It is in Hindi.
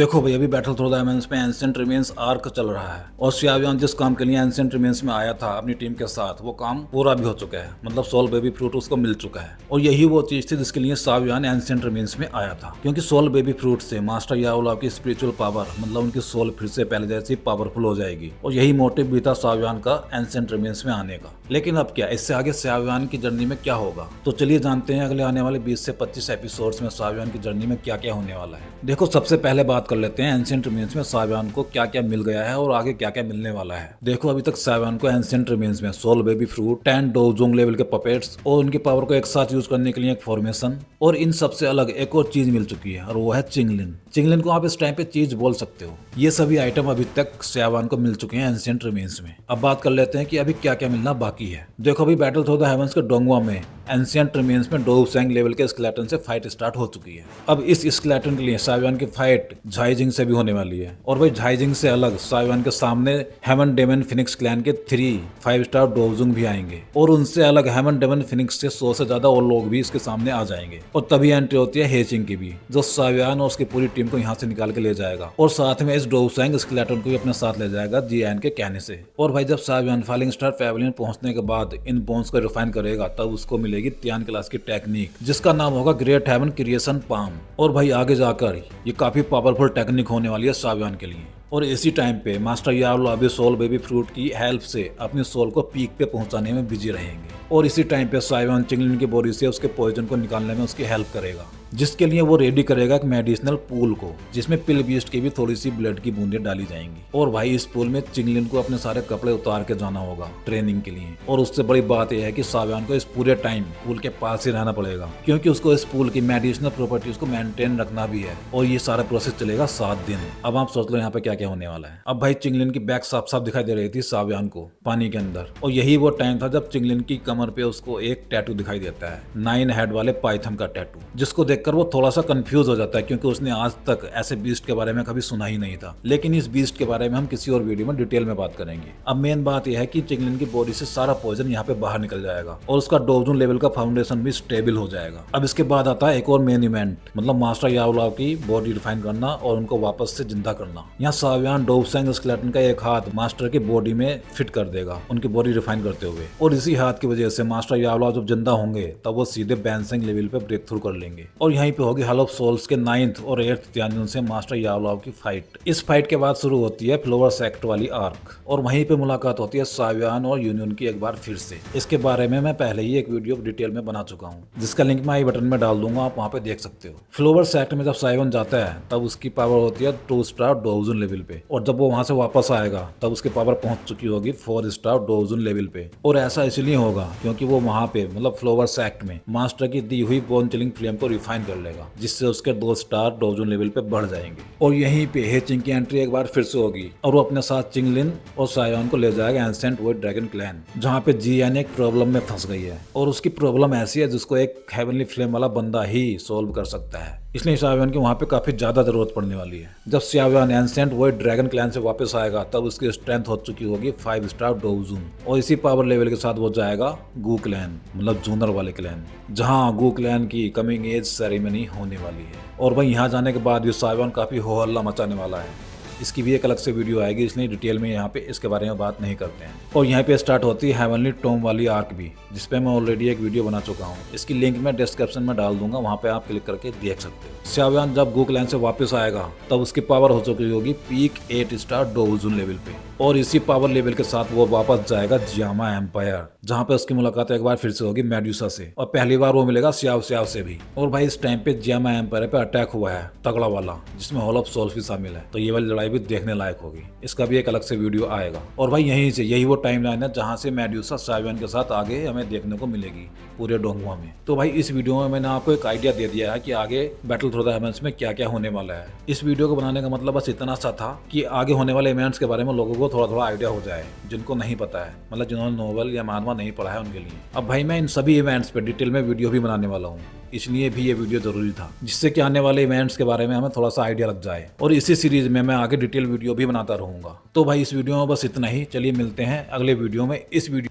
देखो भाई, अभी बैटल थ्रू द डायमंड्स में एंशिएंट रिमेन्स आर्क चल रहा है और शियावियान जिस काम के लिए एंशिएंट रिमेन्स में आया था अपनी टीम के साथ, वो काम पूरा भी हो चुका है। मतलब सोल बेबी फ्रूट उसको मिल चुका है और यही वो चीज थी जिसके लिए शियावियान एंशिएंट रिमेन्स में आया था। क्योंकि सोल बेबी फ्रूट से मास्टर याओलाव की स्पिरिचुअल पावर, मतलब उनकी सोल फिर से पहले जैसी पावरफुल हो जाएगी और यही मोटिव भी था शियावियान का एंशिएंट रिमेन्स में आने का। लेकिन अब क्या, इससे आगे शियावियान की जर्नी में क्या होगा, तो चलिए जानते हैं अगले आने वाले 20 से 25 एपिसोड्स में शियावियान की जर्नी में क्या क्या होने वाला है। देखो, सबसे पहले बात कर लेते हैं एंशिएंट रिमेन्स में शियावियान को क्या क्या मिल गया है और आगे क्या क्या मिलने वाला है। देखो, अभी तक शियावियान को एंशिएंट रिमेन्स में सोल बेबी फ्रूट, 10 डोजोंग लेवल के पपेट्स और उनकी पावर को एक साथ यूज करने के लिए एक फॉर्मेशन और इन सबसे अलग एक और चीज मिल चुकी है और वो है चिंगलिन। चिंगलिन को आप इस टाइम पे चीज बोल सकते हो। ये सभी आइटम अभी तक शियावियान को मिल चुके हैं एंशिएंट रिमेन्स में। अब बात कर लेते हैं कि अभी क्या क्या मिलना बाकी है। देखो, अभी बैटल थ्रू द हेवंस के डोंगवा में एंशिएंट रिमेन्स में डोवसेंग लेवल के स्केलेटन से फाइट स्टार्ट हो चुकी है। अब इस स्केलेटन के लिए शियावियान की फाइट झाइजिंग से भी होने वाली है और भाई झाइजिंग से अलग शियावियान के सामने हेवन डेमन फिनिक्स क्लैन के 3 5-स्टार डोवजुंग भी आएंगे और उनसे अलग हेवन डेमन फिनिक्स से 100 से ज्यादा और लोग भी इसके सामने आ जाएंगे। और तभी एंट्री होती है हेचिंग की भी, जो शियावियान और उसकी पूरी टीम को यहाँ से निकाल के ले जाएगा और साथ में इस डोवसेंग स्केलेटन को भी अपने साथ ले जाएगा जीएन के कहने से। और भाई, जब शियावियान फॉलिंग स्टार पैवेलियन पहुंचने के बाद इन बोन्स को रिफाइन करेगा, तब उसको मिलेगी तियान क्लास की टेक्निक, जिसका नाम होगा ग्रेट हेवन क्रिएशन पाम। और भाई, आगे जाकर ये काफी पावरफुल टेक्निक होने वाली है शियावियान के लिए। और इसी टाइम पे मास्टर याओलाव अभी सोल बेबी फ्रूट की हेल्प से अपनी सोल को पीक पे पहुंचाने में बिजी रहेंगे और इसी टाइम पे शियावियान चिंगलिन की बॉडी से उसके पॉइजन को निकालने में उसकी हेल्प करेगा, जिसके लिए वो रेडी करेगा एक मेडिसिनल पूल को, जिसमें पिल बीस्ट की भी थोड़ी सी ब्लड की बूंदें डाली जाएंगी। और भाई, इस पूल में चिंगलिन को अपने सारे कपड़े उतार के जाना होगा ट्रेनिंग के लिए। और उससे बड़ी बात यह है कि शियावियान को इस पूरे टाइम पूल के पास ही रहना पड़ेगा, क्योंकि उसको इस पूल की मेडिसिनल प्रॉपर्टीज को मेंटेन रखना भी है और ये सारा प्रोसेस चलेगा 7 दिन। अब आप सोच लो यहाँ पे क्या क्या होने वाला है। अब भाई, चिंगलिन की बैक साफ साफ दिखाई दे रही थी शियावियान को पानी के अंदर, और यही वो टाइम था जब चिंगलिन की कमर पे उसको एक टैटू दिखाई देता है, 9 हेड वाले पाइथन का टैटू, जिसको देखकर वो थोड़ा सा कंफ्यूज हो जाता है, क्योंकि उसने आज तक ऐसे बीस्ट के बारे में कभी सुना ही नहीं था। लेकिन इस बीस्ट के बारे में हम किसी और वीडियो में डिटेल में बात करेंगे। अब मेन बात यह है कि चिंगलिन की बॉडी से सारा पॉइजन यहाँ पे बाहर निकल जाएगा और उसका डोजोन लेवल का फाउंडेशन भी स्टेबल हो जाएगा। अब इसके बाद आता है एक और मेन इवेंट, मतलब मास्टर याओलाव की बॉडी रिफाइन करना और उनको वापस से जिंदा करना। यहाँ शियावियान डोवसेंग स्केलेटन का एक हाथ मास्टर की बॉडी में फिट कर देगा, उनकी बॉडी रिफाइन करते हुए। और इसी हाथ की वजह से मास्टर याओलाव जब जिंदा होंगे तब वो सीधे बैंसेंग लेवल पे ब्रेक थ्रू कर लेंगे और यहीं पे होगी हॉल ऑफ सोल्स के 9th और 8th तियानजन से मास्टर याओलाव की फाइट। इस फाइट के बाद शुरू होती है फ्लोवर सेक्ट वाली आर्क और वहीं पे मुलाकात होती है शियावियान और यूनियन की एक बार फिर से। इसके बारे में मैं पहले ही एक वीडियो डिटेल में बना चुका हूँ, जिसका लिंक मैं आई बटन में डाल दूंगा, आप वहाँ पे देख सकते हो। फ्लोवर सेक्ट में जब शियावियान जाता है तब उसकी पावर होती है 2-स्टार डोजन लेवल पे, और जब वो वहां से वापस आएगा तब उसकी पावर पहुंच चुकी होगी 4-स्टार डोजन लेवल पे। और ऐसा इसलिए होगा क्योंकि वो वहां पे, मतलब फ्लोवर सेक्ट में, मास्टर की दी हुई बोन चिलिंग फ्लेम को रिफाइन कर लेगा, जिससे उसके 2-स्टार डोजन लेवल पे बढ़ जाएंगे। और यहीं पे हेचिंग की एंट्री एक बार फिर से होगी और वो अपने साथ चिंगलिन और शियावियान को ले जाएगा एंशिएंट वॉइड ड्रैगन क्लैन, जहाँ पे जीएन एक प्रॉब्लम में फंस गई है और उसकी प्रॉब्लम ऐसी है जिसको एक हेवनली फ्लेम वाला बंदा ही सोल्व कर सकता है। इसलिए शियावियान की वहाँ पे काफी ज्यादा जरूरत पड़ने वाली है। जब शियावियान एंशिएंट वॉइड ड्रैगन क्लैन से वापस आएगा तब उसकी स्ट्रेंथ हो चुकी होगी 5-स्टार डोजून, और इसी पावर लेवल के साथ वो जाएगा गू क्लैन, मतलब जूनर वाले क्लैन, जहाँ गू क्लैन की कमिंग एज सेरेमनी होने वाली है। और वहीं यहाँ जाने के बाद भी शियावियान काफी हो हल्ला मचाने वाला है। इसकी भी एक अलग से वीडियो आएगी, इसलिए डिटेल में यहाँ पे इसके बारे में बात नहीं करते हैं। और यहाँ पे स्टार्ट होती है हेवनली टॉम वाली आर्क भी, जिसपे मैं ऑलरेडी एक वीडियो बना चुका हूँ। इसकी लिंक मैं डिस्क्रिप्शन में डाल दूंगा, वहाँ पे आप क्लिक करके देख सकते हो। शियावियान जब गू क्लैन से वापस आएगा तब उसकी पावर हो चुकी होगी पीक 8-स्टार डोजून लेवल पे, और इसी पावर लेवल के साथ वो वापस जाएगा जियामा एम्पायर, जहाँ पे उसकी मुलाकात एक बार फिर से होगी मेड्यूसा से, और पहली बार वो मिलेगा सियाव से भी। और भाई, इस टाइम पे जियामा एम्पायर पे अटैक हुआ है तगड़ा वाला, जिसमें हॉल ऑफ सोल्स भी शामिल है, तो ये वाली लड़ाई भी देखने लायक होगी। इसका भी एक अलग से वीडियो आएगा। और भाई, यही वो टाइम लाइन है जहाँ से मेड्यूसा शियावियान के साथ आगे हमें देखने को मिलेगी पूरे डोंगवा में। तो भाई, इस वीडियो में मैंने आपको एक आइडिया दे दिया है कि आगे बैटल थ्रू द हेवंस में क्या क्या होने वाला है। इस वीडियो को बनाने का मतलब बस इतना सा था कि आगे होने वाले इवेंट्स के बारे में लोगों को थोड़ा थोड़ा आइडिया हो जाए, जिनको नहीं पता है, मतलब जिन्होंने नोवेल या मानवा नहीं पढ़ा है उनके लिए। अब भाई, मैं इन सभी इवेंट्स पे डिटेल में वीडियो भी बनाने वाला हूँ, इसलिए भी ये वीडियो जरूरी था, जिससे कि आने वाले इवेंट्स के बारे में हमें थोड़ा सा आइडिया लग जाए। और इसी सीरीज में मैं आगे डिटेल वीडियो भी बनाता रहूंगा। तो भाई, इस वीडियो में बस इतना ही। चलिए मिलते हैं अगले वीडियो में। इस वीडियो